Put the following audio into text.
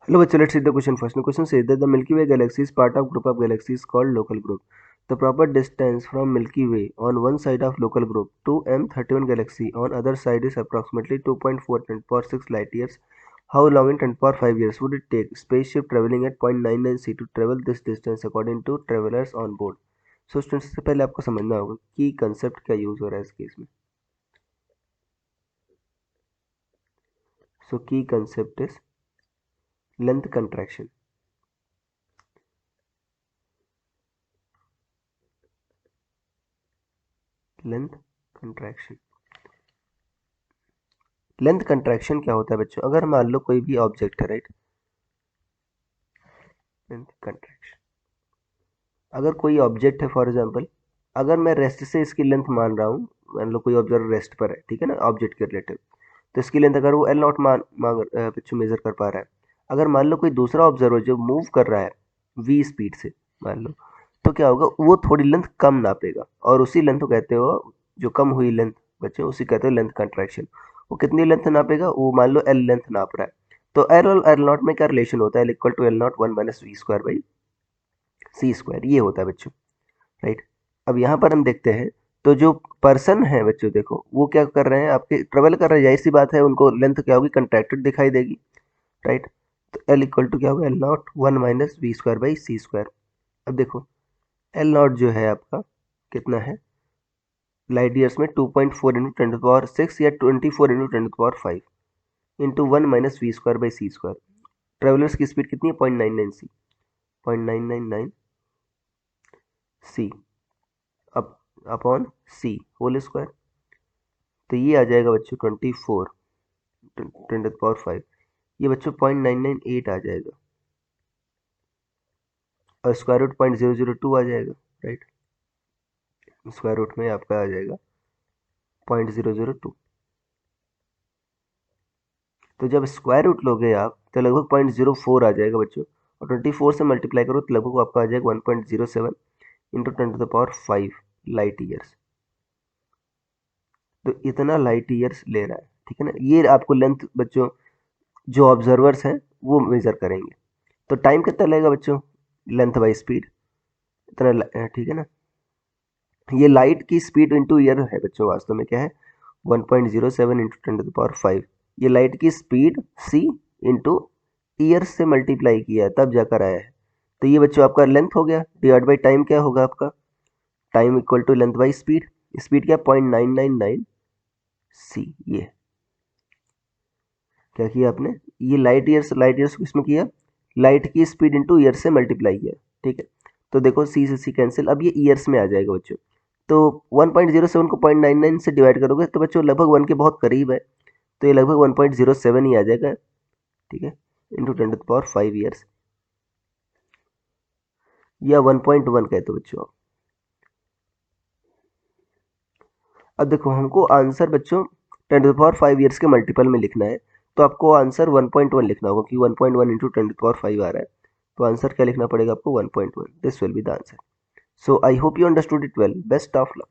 Hello, bachcho, let's read the question first. The question says that the Milky Way galaxy is part of group of galaxies called local group. The proper distance from Milky Way on one side of local group to M31 galaxy on other side is approximately 2.4 10 to the power 6 light years. How long in 10 to the power 5 years would it take spaceship traveling at 0.99 c to travel this distance according to travelers on board? So students, सबसे पहले आपको समझना होगा कि concept क्या use हो रहा है इस केस में. सो की concept is length contraction. Length contraction. Length contraction क्या होता है बच्चों? अगर मान लो कोई भी ऑब्जेक्ट है, राइट, लेंथ कंट्रैक्शन. अगर कोई ऑब्जेक्ट है, फॉर एग्जांपल, अगर मैं रेस्ट से इसकी लेंथ मान रहा हूँ, मान लो कोई ऑब्जर्वर रेस्ट पर है, ठीक है ना, ऑब्जेक्ट के रिलेटिव, तो इसकी लेंथ अगर वो एल नॉट बच्चों मेजर कर पा रहा है. अगर मान लो कोई दूसरा ऑब्जर्वर जो मूव कर रहा है वी स्पीड से, मान लो, तो क्या होगा, वो थोड़ी लेंथ कम नापेगा और उसी लेंथ को कहते हो, जो कम हुई लेंथ बच्चों, उसी कहते हो लेंथ कंट्रैक्शन. वो कितनी लेंथ नापेगा? वो मान लो एल लेंथ नाप रहा है. तो एल और एल नॉट में क्या रिलेशन होता है? Equal to L not 1 - v² / c², ये होता है बच्चों, राइट. अब यहाँ पर हम देखते हैं, तो जो पर्सन है बच्चों, देखो वो क्या कर रहे हैं, आपके ट्रेवल कर रहे हैं, जाहिर सी बात है उनको लेंथ क्या होगी, कंट्रैक्टेड दिखाई देगी, राइट. तो एल इक्वल टू क्या होगा, एल नॉट 1 - v² / c². अब देखो एल नॉट जो है आपका कितना है लाइट ईयर्स में, 2.4 × 10⁻⁶ या 24 × 10⁻⁵ इंटू 1 - v² / c². ट्रेवलर्स की स्पीड कितनी है? 0.99 सी, 0.999 सी अप अपॉन सी होल स्क्वायर. तो ये आ जाएगा बच्चों 24 × 10⁻⁵. ये बच्चों 0.998 आ जाएगा और स्क्वायर रूट 0.002 आ जाएगा, राइट. स्क्वायर रूट में आपका आ जाएगा 0.002. तो जब स्क्वायर रूट लोगे आप तो लगभग 0.04 आ जाएगा बच्चों, और 24 से मल्टीप्लाई करो तो लगभग आपका आ जाएगा 1.07 इंटू 10⁻⁵ लाइट ईयर्स. तो इतना लाइट ईयर्स ले रहा है, ठीक है ना. ये आपको लेंथ बच्चों जो ऑब्जर्वर्स हैं वो मेजर करेंगे. तो टाइम कितना लगेगा बच्चों? लेंथ बाई स्पीड इतना, ठीक है ना. ये लाइट की स्पीड इंटू ईयर है बच्चों, वास्तव में क्या है, 1.07 इंटू 10⁵. ये लाइट की स्पीड सी इंटू ईयर से मल्टीप्लाई किया है तब जाकर आया है. तो ये बच्चों आपका लेंथ हो गया, डिवाइड बाई टाइम क्या होगा आपका, time equal to length by speed. Speed क्या, 0.999 सी. ये क्या किया आपने, ये लाइट ईयर्स किसमें किया, लाइट की स्पीड इंटू ईयर से मल्टीप्लाई किया, ठीक है. तो देखो सी से सी कैंसिल, अब ये ईयर्स में आ जाएगा बच्चों. तो 1.07 को 0.99 से डिवाइड करोगे तो बच्चों लगभग 1 के बहुत करीब है, तो ये लगभग 1.07 ही आ जाएगा, ठीक है, इंटू 10⁻⁵ ईयर्स, या 1.1 कहते हो बच्चों. अब देखो हमको आंसर बच्चों 10⁻⁵ ईयर्स के मल्टीपल में लिखना है, तो आपको आंसर 1.1 लिखना होगा, क्योंकि 1.1 इंटू 10⁻⁵ आ रहा है. तो आंसर क्या लिखना पड़ेगा आपको, 1.1. This will be the answer. So I hope you understood it well. Best of luck.